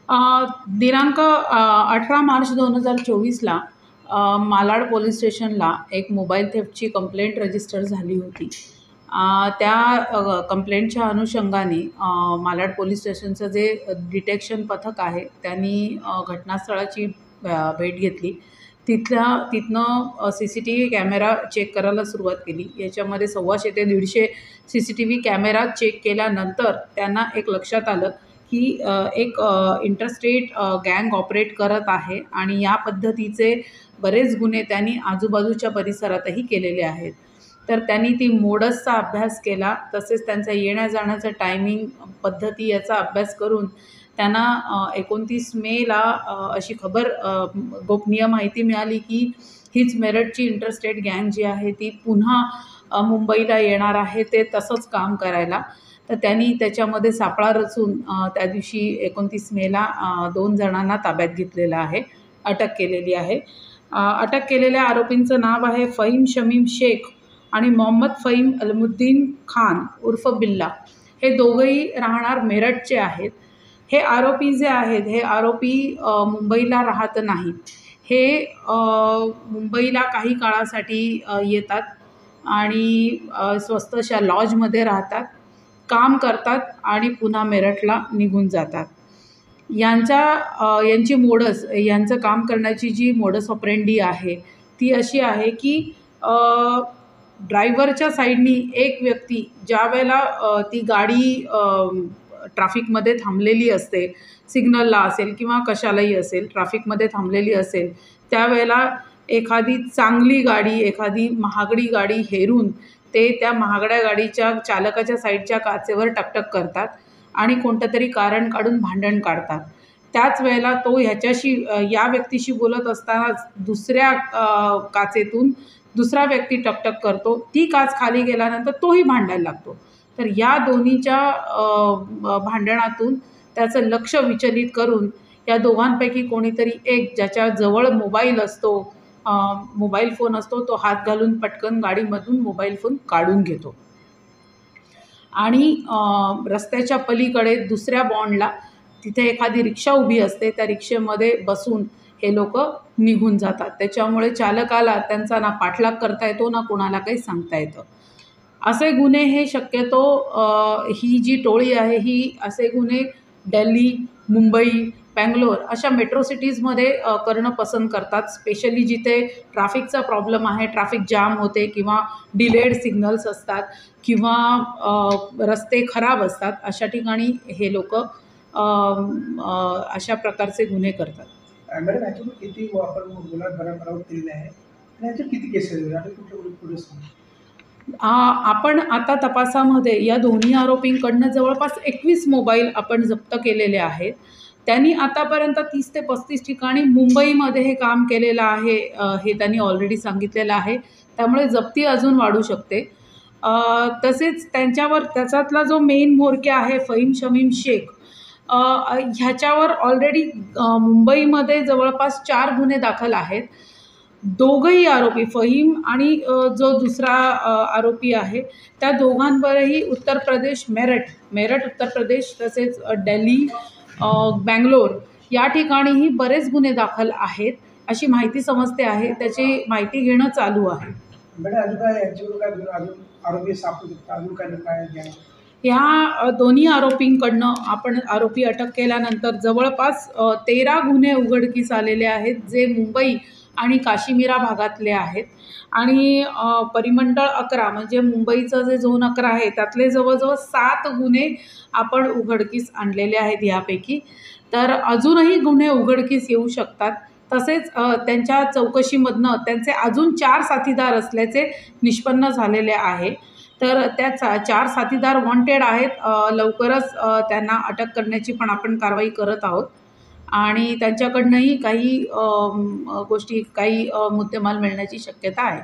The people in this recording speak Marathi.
दिनांक 18 मार्च 2024ला मालाड पोलीस स्टेशनला एक मोबाईल थेफ्टची कंप्लेंट रजिस्टर झाली होती. त्या कंप्लेंटच्या अनुषंगाने मालाड पोलीस स्टेशनचं जे डिटेक्शन पथक आहे त्यांनी घटनास्थळाची भेट घेतली. तिथनं CCTV कॅमेरा चेक करायला सुरुवात केली. याच्यामध्ये 125 ते 150 CCTV कॅमेरा चेक केल्यानंतर त्यांना एक लक्षात आलं की एक इंटरस्टेट गँग ऑपरेट करत आहे आणि या पद्धतीचे बरेच गुन्हे त्यांनी आजूबाजूच्या परिसरातही केलेले आहेत. तर त्यांनी ती मोडसचा अभ्यास केला, तसेच त्यांचा येण्या-जाण्याचा टायमिंग, पद्धती याचा अभ्यास करून त्यांना 29 मेला अशी गोपनीय माहिती मिळाली की हीच मेरठची इंटरस्टेट गँग जी आहे ती पुन्हा मुंबईला येणार आहे ते तसंच काम करायला. तर त्यांनी त्याच्यामध्ये सापळा रचून त्या दिवशी 29 मेला 2 जणांना ताब्यात घेतलेलं आहे, अटक केलेली आहे. अटक केलेल्या आरोपींचं नाव आहे फहीम शमीम शेख आणि मोहम्मद फहीम अलमुद्दीन खान उर्फ बिल्ला. हे दोघंही राहणार मेरठचे आहेत. हे आरोपी जे आहेत हे आरोपी मुंबईला राहत नाहीत. हे मुंबईला काही काळासाठी येतात आणि स्वस्तशा लॉजमध्ये राहतात, काम करतात आणि पुन्हा मेरठला निघून जातात. यांची यांचं काम करण्याची जी मोडस ऑपरेंडी आहे ती अशी आहे की ड्रायव्हरच्या साईडनी एक व्यक्ती ज्यावेळेला ती गाडी ट्रॅफिकमध्ये थांबलेली असते, सिग्नलला असेल किंवा कशालाही असेल, ट्रॅफिकमध्ये थांबलेली असेल, त्यावेळेला एखादी चांगली गाडी, एखादी महागडी गाडी हेरून ते त्या महागड्या गाडीच्या चालकाच्या साईडच्या काचेवर टकटक करतात आणि कोणतं तरी कारण काढून भांडण काढतात. त्याच वेळेला तो या व्यक्तीशी बोलत असतानाच दुसऱ्या काचेतून दुसरा व्यक्ती टकटक करतो. ती काच खाली गेल्यानंतर तोही भांडायला लागतो. तर या दोन्हीच्या भांडणातून त्याचं लक्ष विचलित करून या दोघांपैकी कोणीतरी एक ज्याच्याजवळ मोबाईल फोन असतो तो हात घालून पटकन गाडीमधून मोबाईल फोन काढून घेतो आणि रस्त्याच्या पलीकडे दुसऱ्या बॉन्डला तिथे एखादी रिक्षा उभी असते, त्या रिक्षेमध्ये बसून हे लोक निघून जातात. त्याच्यामुळे चालकाला त्यांचा ना पाठलाग करता येतो ना कोणाला काही सांगता येतं. असे गुन्हे हे शक्यतो ही जी टोळी आहे ही असे गुन्हे दिल्ली, मुंबई, बँगलोर अशा मेट्रो सिटीजमध्ये करणं पसंत करतात. स्पेशली जिथे ट्रॅफिकचा प्रॉब्लेम आहे, ट्रॅफिक जाम होते किंवा डिलेड सिग्नल्स असतात किंवा रस्ते खराब असतात, अशा ठिकाणी हे लोक अशा प्रकारचे गुन्हे करतात. मॅडम, याच्यामध्ये किती आपण गुन्हा बराबर केलेला आहे आणि याच्यात किती केसेस आहेत? आपण आता तपासामध्ये या दोन्ही आरोपींकडनं जवळपास 21 मोबाईल आपण जप्त केलेले आहेत. त्यांनी आतापर्यंत 30 ते 35 ठिकाणी मुंबईमध्ये हे काम केलेलं आहे, हे त्यांनी ऑलरेडी सांगितलेलं आहे. त्यामुळे जप्ती अजून वाढू शकते. तसेच त्याच्यातला जो मेन म्होरक्या आहे फहीम शमीम शेख, ह्याच्यावर ऑलरेडी मुंबईमध्ये जवळपास 4 गुन्हे दाखल आहेत. दोघंही आरोपी फहीम आणि जो दुसरा आरोपी आहे त्या दोघांवरही उत्तर प्रदेश मेरठ उत्तर प्रदेश तसेच दिल्ली, बँगलोर या ठिकाणीही बरेच गुन्हे दाखल आहेत अशी माहिती समजते आहे. त्याची माहिती घेणं चालू आहे. ह्या दोन्ही आरोपींकडनं आपण आरोपी अटक केल्यानंतर जवळपास 13 गुन्हे उघडकीस आलेले आहेत, जे मुंबई आणि काश्मीरा भागातले आहेत. आणि परिमंडळ 11 म्हणजे मुंबईचं जे झोन 11 आहे त्यातले जवळजवळ 7 गुन्हे आपण उघडकीस आणलेले आहेत यापैकी. तर अजूनही गुन्हे उघडकीस येऊ शकतात. तसेच त्यांच्या चौकशीमधनं त्यांचे अजून 4 साथीदार असल्याचे निष्पन्न झालेले आहे. तर त्या 4 साथीदार वॉन्टेड आहेत. लवकरच त्यांना अटक करण्याची पण आपण कारवाई करत आहोत आणि त्यांच्याकडनंही काही मुद्देमाल मिळण्याची शक्यता आहे.